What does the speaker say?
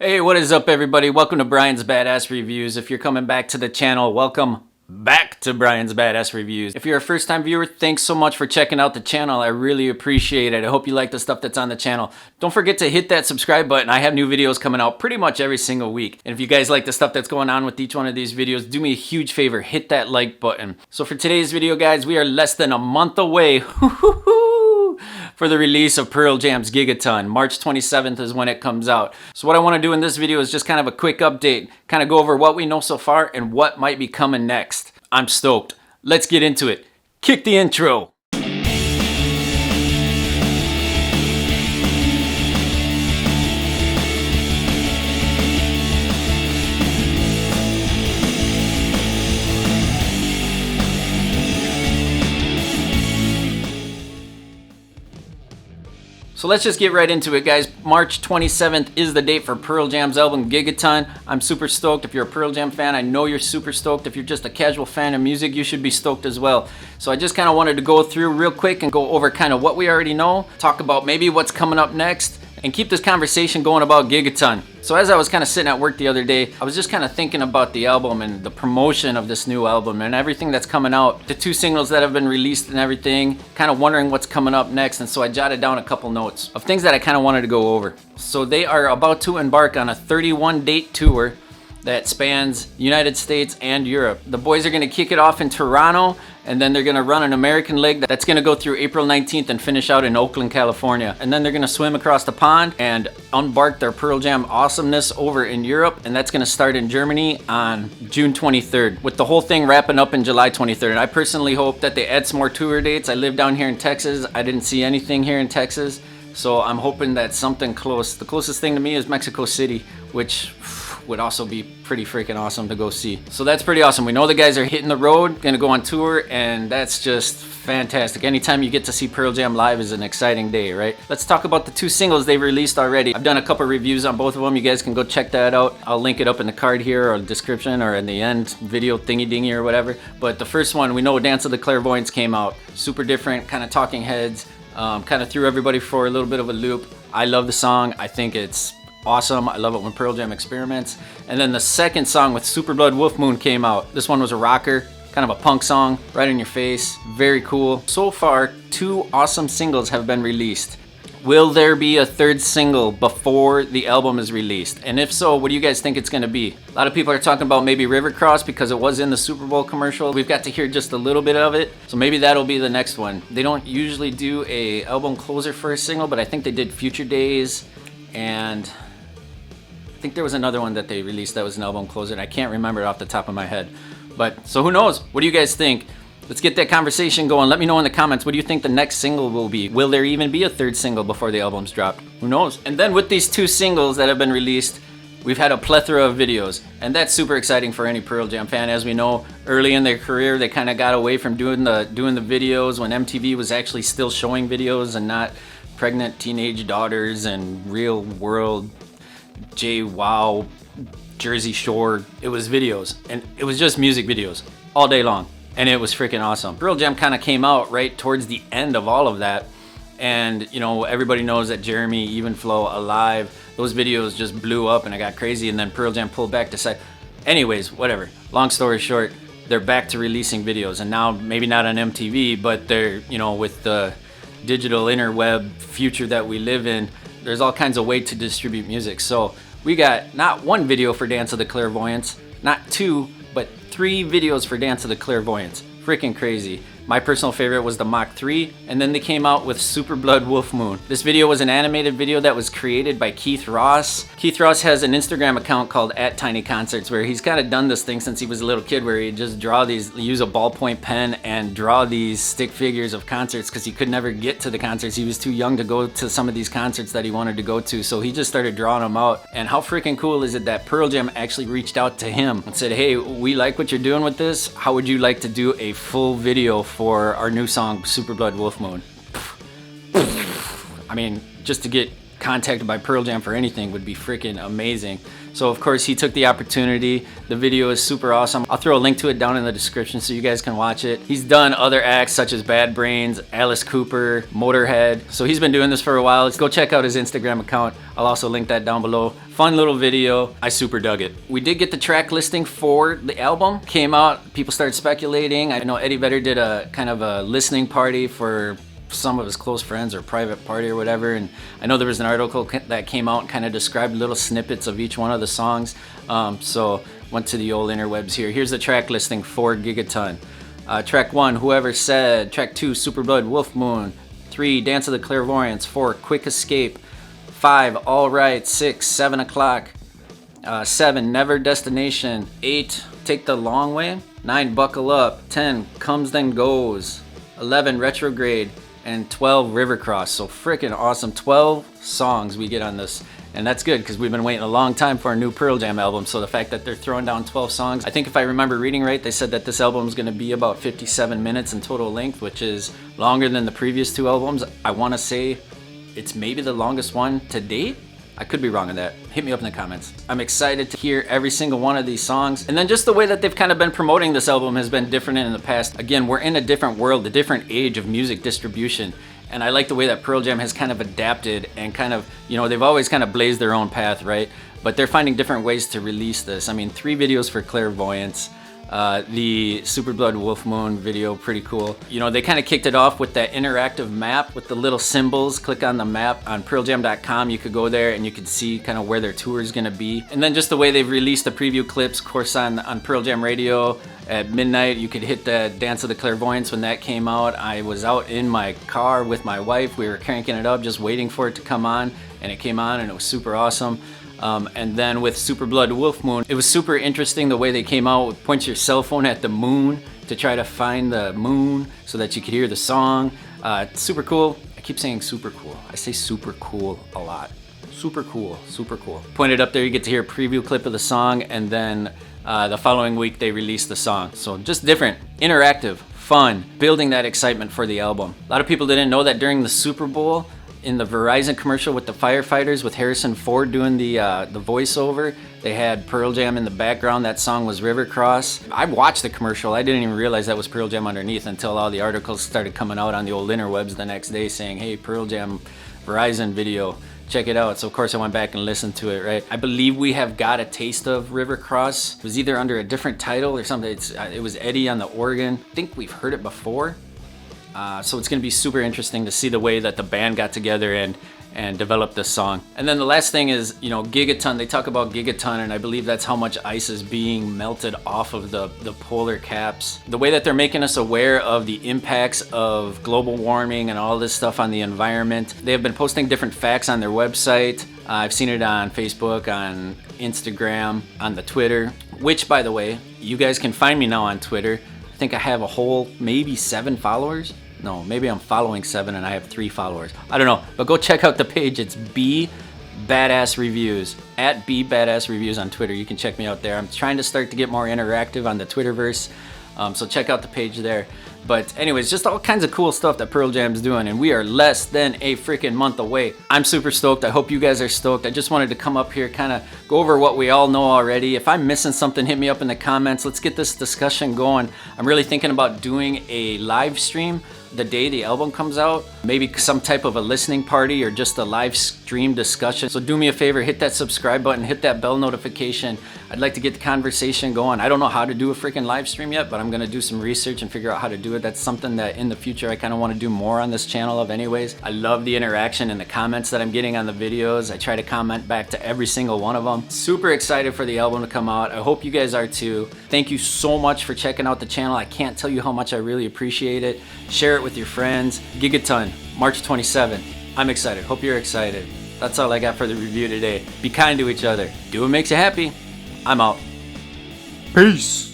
Hey, what is up everybody? Welcome to Brian's Badass Reviews. If you're coming back to the channel, welcome back to Brian's Badass Reviews. If you're a first time viewer, thanks so much for checking out the channel. I really appreciate it. I hope you like the stuff that's on the channel. Don't forget to hit that subscribe button. I have new videos coming out pretty much every single week. And if you guys like the stuff that's going on with each one of these videos, do me a huge favor, hit that like button. So for today's video, guys, we are less than a month away for the release of Pearl Jam's Gigaton. March 27th is when it comes out. So what I want to do in this video is just kind of a quick update, kind of go over what we know so far and what might be coming next. I'm stoked. Let's get into it. Kick the intro. So let's just get right into it, guys. March 27th is the date for Pearl Jam's album Gigaton. I'm super stoked. If you're a Pearl Jam fan, I know you're super stoked. If you're just a casual fan of music, you should be stoked as well. So I just kind of wanted to go through real quick and go over kind of what we already know, talk about maybe what's coming up next, and keep this conversation going about Gigaton. So as I was kind of sitting at work the other day, I was just kind of thinking about the album and the promotion of this new album and everything that's coming out, the 2 singles that have been released and everything, kind of wondering what's coming up next. And so I jotted down a couple notes of things that I kind of wanted to go over. So they are about to embark on a 31-date tour that spans United States and Europe. The boys are going to kick it off in Toronto, and then they're going to run an American leg that's going to go through April 19th and finish out in Oakland, California. And then they're going to swim across the pond and embark their Pearl Jam awesomeness over in Europe, and that's going to start in Germany on June 23rd, with the whole thing wrapping up in July 23rd. And I personally hope that they add some more tour dates. I live down here in Texas. I didn't see anything here in Texas, so I'm hoping that something close. The closest thing to me is Mexico City, which would also be pretty freaking awesome to go see. So that's pretty awesome. We know the guys are hitting the road, gonna go on tour, and that's just fantastic. Anytime you get to see Pearl Jam live is an exciting day, right? Let's talk about the 2 singles they've released already. I've done a couple reviews on both of them. You guys can go check that out. I'll link it up in the card here or description or in the end video thingy dingy or whatever. But the first one, we know Dance of the Clairvoyants came out. Super different, kind of talking heads, kind of threw everybody for a little bit of a loop. I love the song. I think it's awesome. I love it when Pearl Jam experiments. And then the second song with Superblood, Wolfmoon, came out. This one was a rocker, kind of a punk song, right in your face. Very cool. So far, 2 awesome singles have been released. Will there be a 3rd single before the album is released? And if so, what do you guys think it's going to be? A lot of people are talking about maybe River Cross because it was in the Super Bowl commercial. We've got to hear just a little bit of it, so maybe that'll be the next one. They don't usually do a album closer for a single, but I think they did Future Days, and I think there was another one that they released that was an album closer, and I can't remember it off the top of my head. But so who knows? What do you guys think? Let's get that conversation going. Let me know in the comments, what do you think the next single will be? Will there even be a 3rd single before the album's dropped? Who knows? And then with these 2 singles that have been released, we've had a plethora of videos, and that's super exciting for any Pearl Jam fan. As we know, early in their career, they kind of got away from doing the videos when MTV was actually still showing videos and not pregnant teenage daughters and real world Wow, Jersey Shore. It was videos, and it was just music videos all day long, and it was freaking awesome. Pearl Jam kind of came out right towards the end of all of that, and you know, everybody knows that Jeremy, Even Flow, Alive, those videos just blew up and I got crazy, and then Pearl Jam pulled back to say, anyways, whatever. Long story short, they're back to releasing videos, and now maybe not on MTV, but they're, you know, with the digital interweb future that we live in, there's all kinds of ways to distribute music. So we got not 1 video for Dance of the Clairvoyants, not 2, but 3 videos for Dance of the Clairvoyants. Freaking crazy. My personal favorite was the Mach 3, and then they came out with Superblood, Wolfmoon. This video was an animated video that was created by Keith Ross. Keith Ross has an Instagram account called @tinyconcerts, where he's kind of done this thing since he was a little kid, where he'd just draw these, use a ballpoint pen and draw these stick figures of concerts, because he could never get to the concerts. He was too young to go to some of these concerts that he wanted to go to, so he just started drawing them out. And how freaking cool is it that Pearl Jam actually reached out to him and said, hey, we like what you're doing with this. How would you like to do a full video for our new song, Superblood, Wolfmoon? I mean, just to get contacted by Pearl Jam for anything would be freaking amazing. So of course he took the opportunity. The video is super awesome. I'll throw a link to it down in the description so you guys can watch it. He's done other acts such as Bad Brains, Alice Cooper, Motorhead. So he's been doing this for a while. Let's go check out his Instagram account. I'll also link that down below. Fun little video. I super dug it. We did get the track listing for the album. Came out, people started speculating. I know Eddie Vedder did a kind of a listening party for some of his close friends or private party or whatever, and I know there was an article that came out and kind of described little snippets of each one of the songs, so went to the old interwebs here. Here's the track listing for Gigaton. Track 1, Whoever Said. Track 2, Superblood, Wolfmoon. 3, Dance of the Clairvoyants. 4, Quick Escape. 5, All Right. 6, 7 O'Clock. 7, Never Destination. 8, Take the Long Way. 9, Buckle Up. 10, Comes Then Goes. 11, Retrograde. And 12, River Cross. So freaking awesome. 12 songs we get on this, and that's good because we've been waiting a long time for a new Pearl Jam album. So the fact that they're throwing down 12 songs, I think if I remember reading right, they said that this album is going to be about 57 minutes in total length, which is longer than the previous 2 albums. I want to say it's maybe the longest one to date. I could be wrong on that. Hit me up in the comments. I'm excited to hear every single one of these songs. And then just the way that they've kind of been promoting this album has been different in the past. Again, we're in a different world, a different age of music distribution. And I like the way that Pearl Jam has kind of adapted and kind of, you know, they've always kind of blazed their own path, right? But they're finding different ways to release this. I mean, 3 videos for Clairvoyance. The Superblood Wolfmoon video, pretty cool. You know, they kind of kicked it off with that interactive map with the little symbols. Click on the map on pearljam.com. You could go there and you could see kind of where their tour is going to be. And then just the way they've released the preview clips, of course, on Pearl Jam Radio at midnight. You could hit the Dance of the Clairvoyants when that came out. I was out in my car with my wife. We were cranking it up, just waiting for it to come on. And it came on and it was super awesome. And then with Superblood Wolfmoon, it was super interesting the way they came out. Point your cell phone at the moon to try to find the moon so that you could hear the song. Super cool. I keep saying super cool. I say super cool a lot. Super cool, super cool. Pointed up there, you get to hear a preview clip of the song, and then the following week they released the song. So just different, interactive, fun, building that excitement for the album. A lot of people didn't know that during the Super Bowl, in the Verizon commercial with the firefighters with Harrison Ford doing the voiceover, they had Pearl Jam in the background. That song was River Cross. I watched the commercial. I didn't even realize that was Pearl Jam underneath until all the articles started coming out on the old interwebs the next day saying, hey, Pearl Jam Verizon video, check it out. So of course I went back and listened to it, right? I believe we have got a taste of River Cross. It was either under a different title or something. It was Eddie on the organ. I think we've heard it before. So it's going to be super interesting to see the way that the band got together and developed this song. And then the last thing is, you know, Gigaton. They talk about Gigaton, and I believe that's how much ice is being melted off of the polar caps. The way that they're making us aware of the impacts of global warming and all this stuff on the environment. They have been posting different facts on their website. I've seen it on Facebook, on Instagram, on the Twitter, which, by the way, you guys can find me now on Twitter. I think I have a whole maybe 7 followers. No, maybe I'm following 7 and I have 3 followers. I don't know, but go check out the page. It's B Badass Reviews, at B Badass Reviews on Twitter. You can check me out there. I'm trying to start to get more interactive on the Twitterverse, so check out the page there. But anyways, just all kinds of cool stuff that Pearl Jam's doing, and we are less than a freaking month away. I'm super stoked. I hope you guys are stoked. I just wanted to come up here, kind of go over what we all know already. If I'm missing something, hit me up in the comments. Let's get this discussion going. I'm really thinking about doing a live stream the day the album comes out, maybe some type of a listening party or just a live stream discussion. So do me a favor, hit that subscribe button, hit that bell notification. I'd like to get the conversation going. I don't know how to do a freaking live stream yet, but I'm gonna do some research and figure out how to do it. That's something that in the future I kind of want to do more on this channel of anyways. I love the interaction and the comments that I'm getting on the videos. I try to comment back to every single one of them. Super excited for the album to come out. I hope you guys are too. Thank you so much for checking out the channel. I can't tell you how much I really appreciate it. Share it with your friends. Gigaton, March 27th. I'm excited. Hope you're excited. That's all I got for the review today. Be kind to each other. Do what makes you happy. I'm out. Peace.